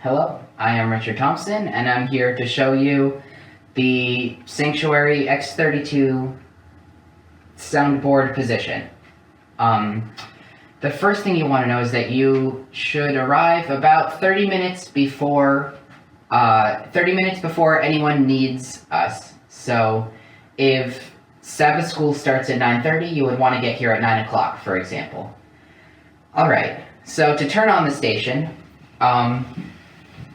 Hello, I am Richard Thompson, and I'm here to show you the Sanctuary X32 soundboard position. The first thing you want to know is that you should arrive about 30 minutes before anyone needs us. So if Sabbath school starts at 9:30, you would want to get here at 9 o'clock, for example. Alright, so to turn on the station,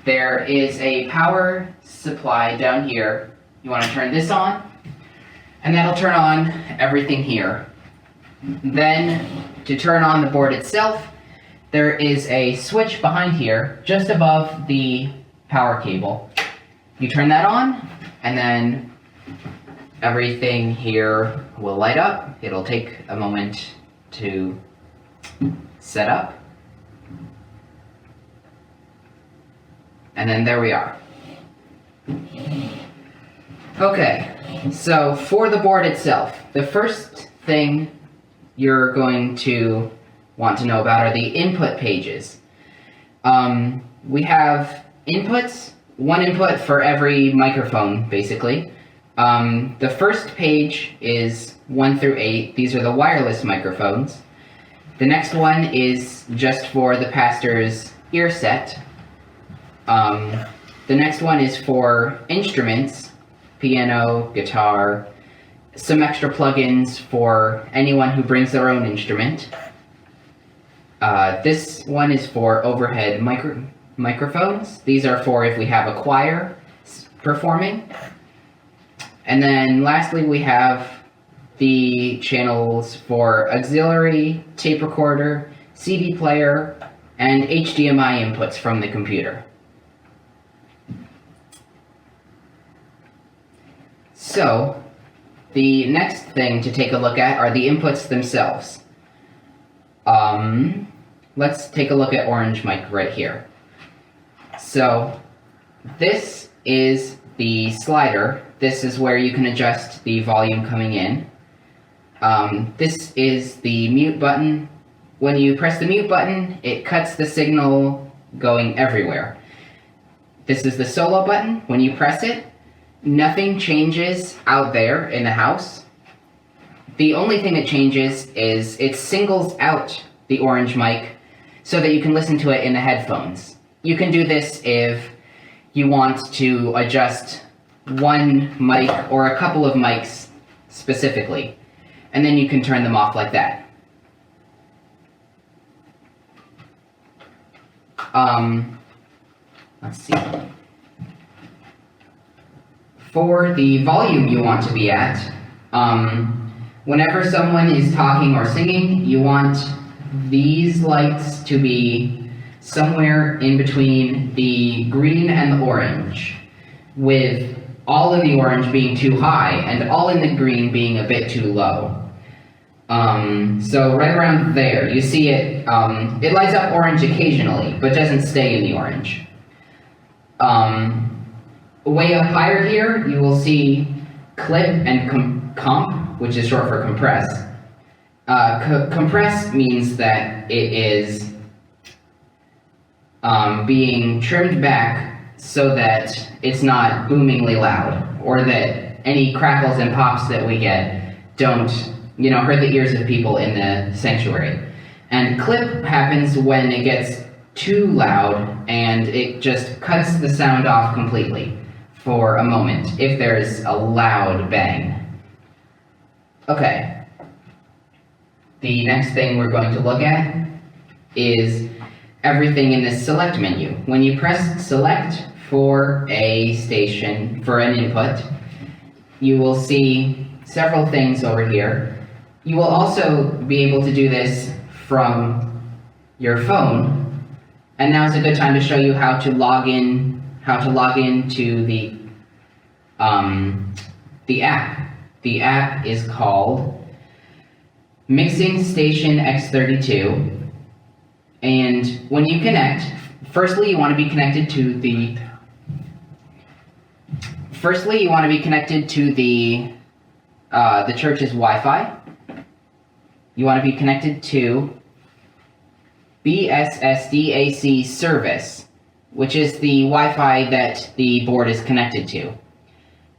there is a power supply down here. You want to turn this on, and that'll turn on everything here. Then, to turn on the board itself, there is a switch behind here, just above the power cable. You turn that on, and then everything here will light up. It'll take a moment to set up. And then there we are. Okay, so for the board itself, the first thing you're going to want to know about are the input pages. We have inputs, one input for every microphone, basically. The first page is 1 through 8. These are the wireless microphones. The next one is just for the pastor's ear set. The next one is for instruments, piano, guitar, some extra plugins for anyone who brings their own instrument. This one is for overhead microphones. These are for if we have a choir performing. And then lastly, we have the channels for auxiliary, tape recorder, CD player, and HDMI inputs from the computer. So, the next thing to take a look at are the inputs themselves. Let's take a look at orange mic right here. So, this is the slider. This is where you can adjust the volume coming in. This is the mute button. When you press the mute button, it cuts the signal going everywhere. This is the solo button. When you press it, nothing changes out there in the house. The only thing that changes is it singles out the orange mic so that you can listen to it in the headphones. You can do this if you want to adjust one mic or a couple of mics specifically, and then you can turn them off like that. Let's see. For the volume you want to be at, whenever someone is talking or singing, you want these lights to be somewhere in between the green and the orange, with all in the orange being too high and all in the green being a bit too low. So right around there, you see it, it lights up orange occasionally, but doesn't stay in the orange. Way up higher here, you will see clip and comp, which is short for compress. Compress means that it is being trimmed back so that it's not boomingly loud, or that any crackles and pops that we get don't, hurt the ears of people in the sanctuary. And clip happens when it gets too loud and it just cuts the sound off completely for a moment, if there's a loud bang. Okay. The next thing we're going to look at is everything in this select menu. When you press select for a station, for an input, you will see several things over here. You will also be able to do this from your phone, and now is a good time to show you how to log into the app. The app is called Mixing Station X32, and when you connect, firstly you want to be connected to the church's Wi-Fi. You want to be connected to BSSDAC service. which is the Wi-Fi that the board is connected to.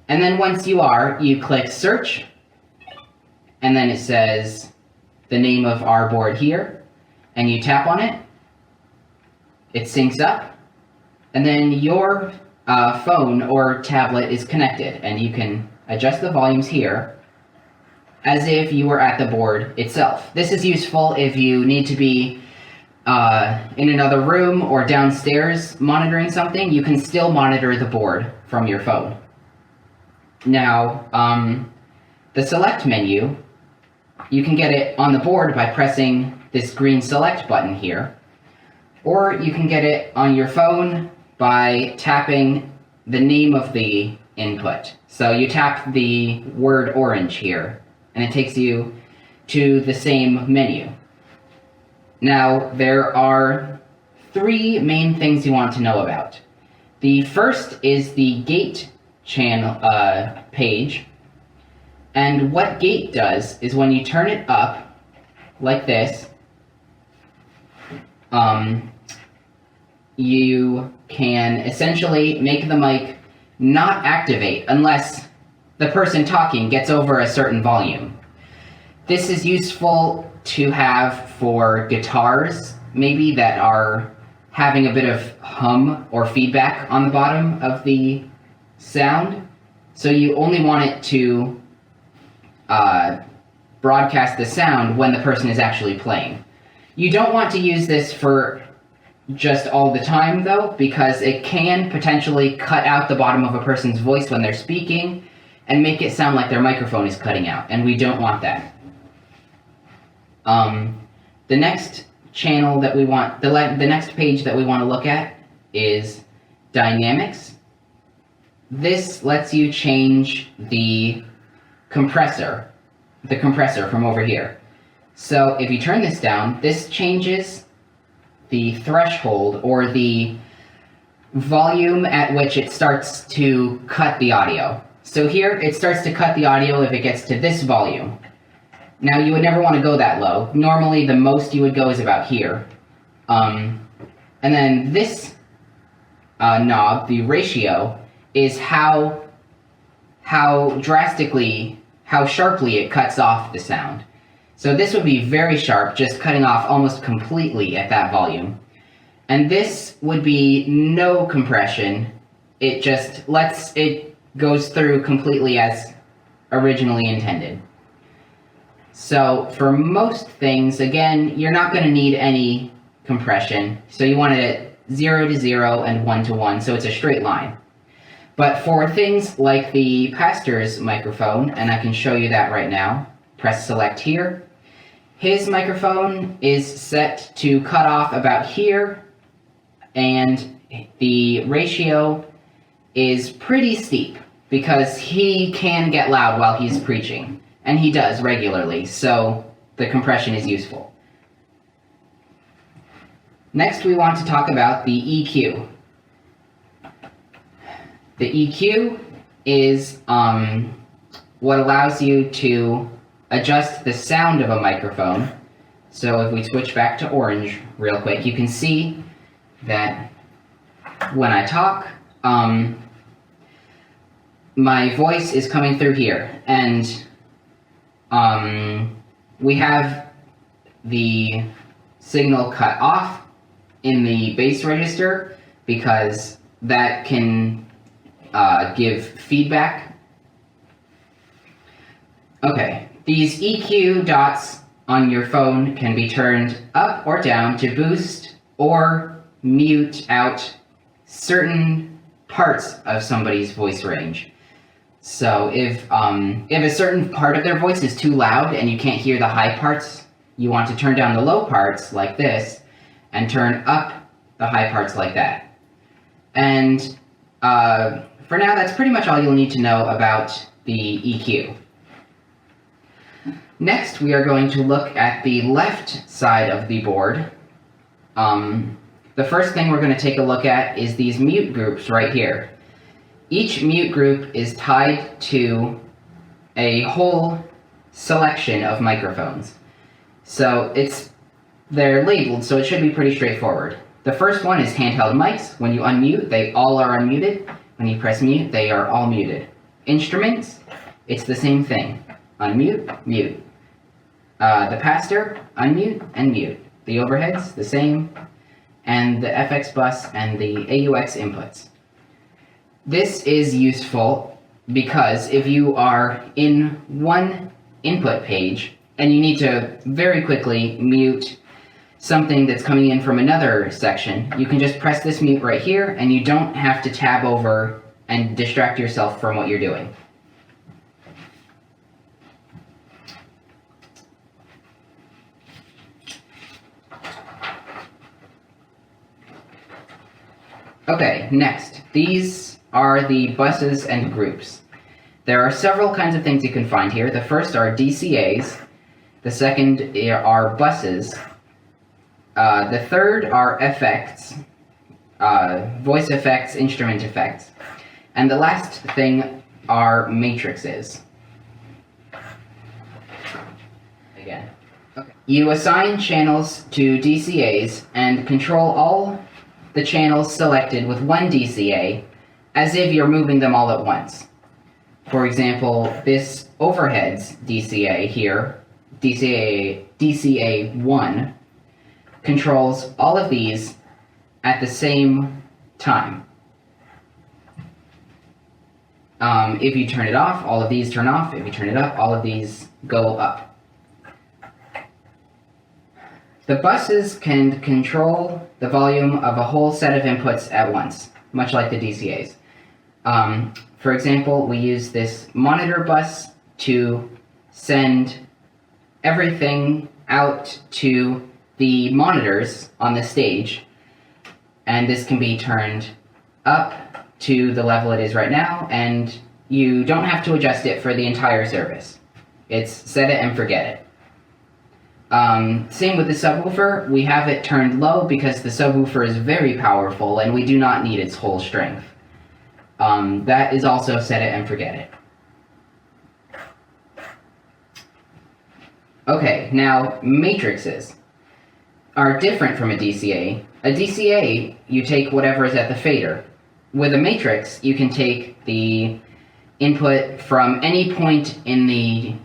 And then once you are, you click search, and then it says the name of our board here, and you tap on it, it syncs up, and then your phone or tablet is connected, and you can adjust the volumes here as if you were at the board itself. This is useful if you need to be in another room or downstairs monitoring something. You can still monitor the board from your phone. Now, the select menu, you can get it on the board by pressing this green select button here, or you can get it on your phone by tapping the name of the input. So you tap the word orange here, and it takes you to the same menu. Now, there are 3 main things you want to know about. The first is the gate channel page, and what gate does is when you turn it up like this, you can essentially make the mic not activate unless the person talking gets over a certain volume. This is useful to have for guitars, maybe, that are having a bit of hum or feedback on the bottom of the sound. So you only want it to broadcast the sound when the person is actually playing. You don't want to use this for just all the time, though, because it can potentially cut out the bottom of a person's voice when they're speaking and make it sound like their microphone is cutting out, and we don't want that. The next channel that we want, the next page that we want to look at is Dynamics. This lets you change the compressor from over here. So if you turn this down, this changes the threshold, or the volume at which it starts to cut the audio. So here, it starts to cut the audio if it gets to this volume. Now, you would never want to go that low. Normally, the most you would go is about here. And then this knob, the ratio, is how sharply it cuts off the sound. So this would be very sharp, just cutting off almost completely at that volume. And this would be no compression. It just goes through completely as originally intended. So for most things, again, you're not going to need any compression. So you want it at 0 to 0 and 1 to 1, so it's a straight line. But for things like the pastor's microphone, and I can show you that right now, press select here. His microphone is set to cut off about here, and the ratio is pretty steep because he can get loud while he's preaching, and he does regularly, so the compression is useful. Next, we want to talk about the EQ. The EQ is what allows you to adjust the sound of a microphone. So if we switch back to orange real quick, you can see that when I talk, my voice is coming through here, and we have the signal cut off in the bass register because that can give feedback. Okay, these EQ dots on your phone can be turned up or down to boost or mute out certain parts of somebody's voice range. So if a certain part of their voice is too loud and you can't hear the high parts, you want to turn down the low parts like this and turn up the high parts like that. And for now, that's pretty much all you'll need to know about the EQ. Next, we are going to look at the left side of the board. The first thing we're going to take a look at is these mute groups right here. Each mute group is tied to a whole selection of microphones. So they're labeled, so it should be pretty straightforward. The first one is handheld mics. When you unmute, they all are unmuted. When you press mute, they are all muted. Instruments, it's the same thing. Unmute, mute. The capacitor, unmute and mute. The overheads, the same. And the FX bus and the AUX inputs. This is useful because if you are in one input page and you need to very quickly mute something that's coming in from another section, you can just press this mute right here and you don't have to tab over and distract yourself from what you're doing. Okay, next. These are the buses and groups. There are several kinds of things you can find here. The first are DCAs. The second are buses. The third are effects, voice effects, instrument effects. And the last thing are matrices. Again. Okay. You assign channels to DCAs and control all the channels selected with one DCA as if you're moving them all at once. For example, this overheads DCA here, DCA1, controls all of these at the same time. If you turn it off, all of these turn off. If you turn it up, all of these go up. The buses can control the volume of a whole set of inputs at once, much like the DCAs. For example, we use this monitor bus to send everything out to the monitors on the stage, and this can be turned up to the level it is right now, and you don't have to adjust it for the entire service. It's set it and forget it. Same with the subwoofer. We have it turned low because the subwoofer is very powerful and we do not need its whole strength. That is also set it and forget it. Okay, now matrices are different from a DCA. A DCA, you take whatever is at the fader. With a matrix, you can take the input from any point in the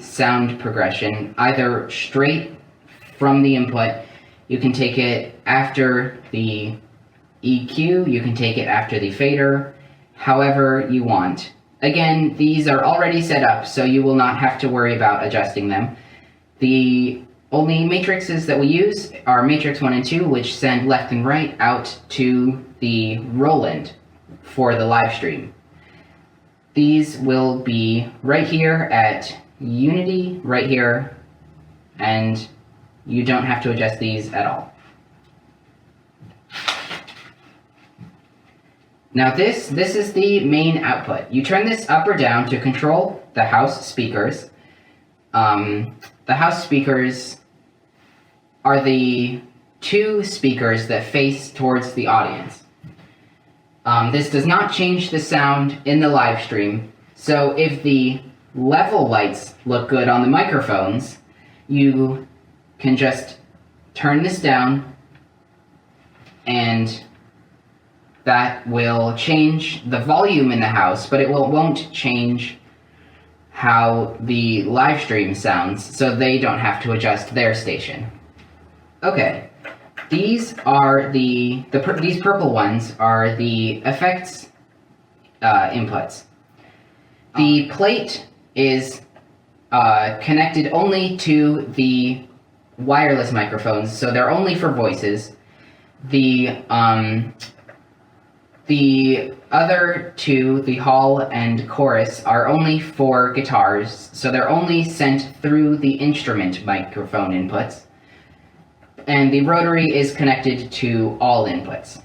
sound progression, either straight from the input, you can take it after the EQ, you can take it after the fader, however you want. Again, these are already set up, so you will not have to worry about adjusting them. The only matrices that we use are matrix 1 and 2, which send left and right out to the Roland for the live stream. These will be right here at Unity, right here, and you don't have to adjust these at all. Now this is the main output. You turn this up or down to control the house speakers. The house speakers are the two speakers that face towards the audience. This does not change the sound in the live stream, so if the level lights look good on the microphones, you can just turn this down and that will change the volume in the house, but it won't change how the live stream sounds, so they don't have to adjust their station. Okay. These are these purple ones are the effects inputs. The plate is connected only to the wireless microphones, so they're only for voices. The other two, the hall and chorus, are only for guitars, so they're only sent through the instrument microphone inputs. And the rotary is connected to all inputs.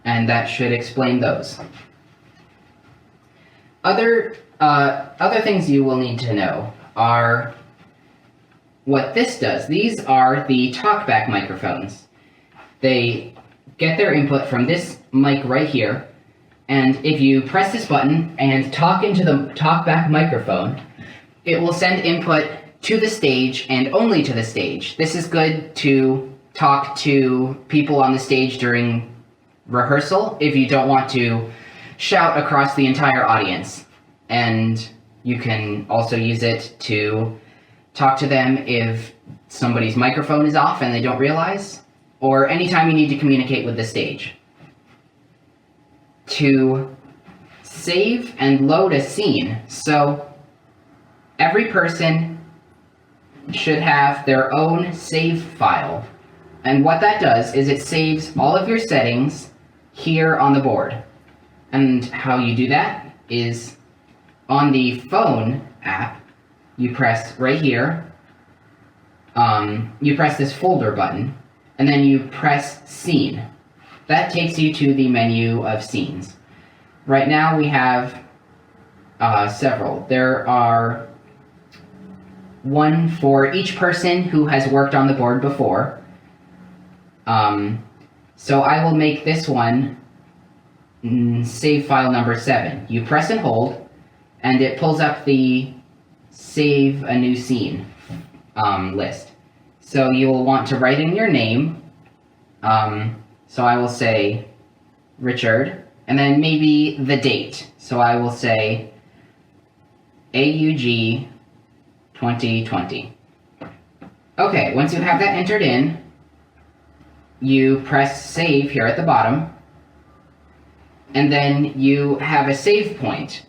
And that should explain those. Other things you will need to know are what this does. These are the talkback microphones. They get their input from this mic right here, and if you press this button and talk into the talkback microphone, it will send input to the stage and only to the stage. This is good to talk to people on the stage during rehearsal if you don't want to shout across the entire audience. And you can also use it to talk to them if somebody's microphone is off and they don't realize, or anytime you need to communicate with the stage. To save and load a scene. So every person should have their own save file. And what that does is it saves all of your settings here on the board. And how you do that is on the phone app, you press right here, you press this folder button, and then you press scene. That takes you to the menu of scenes. Right now we have several. There are one for each person who has worked on the board before. So I will make this one save file number 7. You press and hold, and it pulls up the save a new scene list. So you will want to write in your name. So I will say Richard, and then maybe the date. So I will say AUG 2020. Okay, once you have that entered in, you press save here at the bottom, and then you have a save point.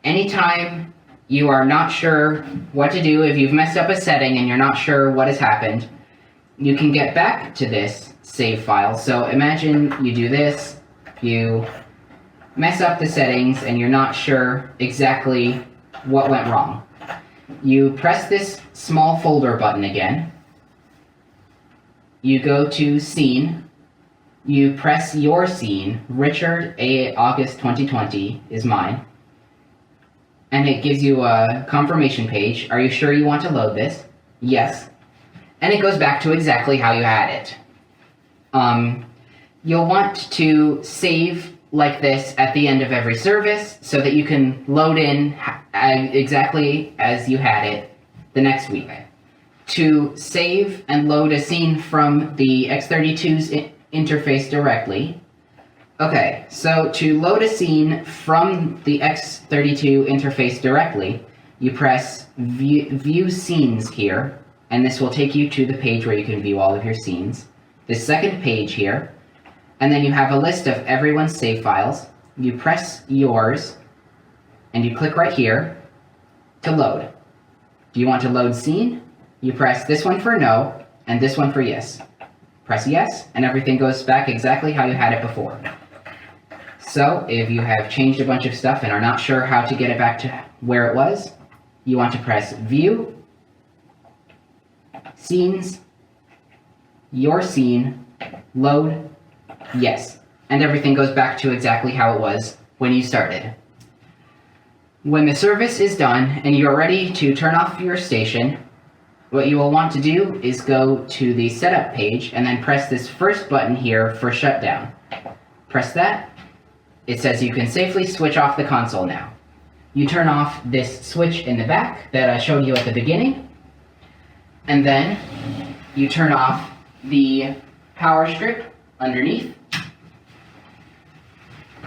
Anytime you are not sure what to do, if you've messed up a setting and you're not sure what has happened, you can get back to this save file. So imagine you do this, you mess up the settings and you're not sure exactly what went wrong. You press this small folder button again, you go to scene, you press your scene, Richard A. August 2020 is mine, and it gives you a confirmation page. Are you sure you want to load this? Yes. And it goes back to exactly how you had it. You'll want to save like this at the end of every service so that you can load in exactly as you had it the next week. To save and load a scene from the X32's interface directly. Okay, so to load a scene from the X32 interface directly, you press view scenes here, and this will take you to the page where you can view all of your scenes. The second page here, and then you have a list of everyone's save files. You press yours, and you click right here to load. Do you want to load scene? You press this one for no, and this one for yes. Press yes, and everything goes back exactly how you had it before. So, if you have changed a bunch of stuff and are not sure how to get it back to where it was, you want to press View, Scenes, Your Scene, Load, Yes, and everything goes back to exactly how it was when you started. When the service is done and you're ready to turn off your station, what you will want to do is go to the setup page and then press this first button here for shutdown. Press that. It says you can safely switch off the console now. You turn off this switch in the back that I showed you at the beginning, and then you turn off the power strip underneath,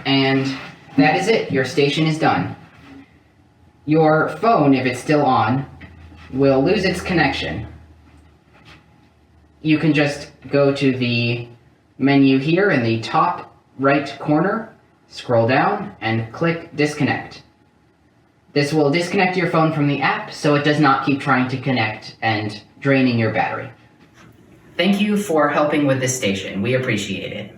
and that is it. Your station is done. Your phone, if it's still on, will lose its connection. You can just go to the menu here in the top right corner, scroll down, and click disconnect. This will disconnect your phone from the app so it does not keep trying to connect and draining your battery. Thank you for helping with this station. We appreciate it.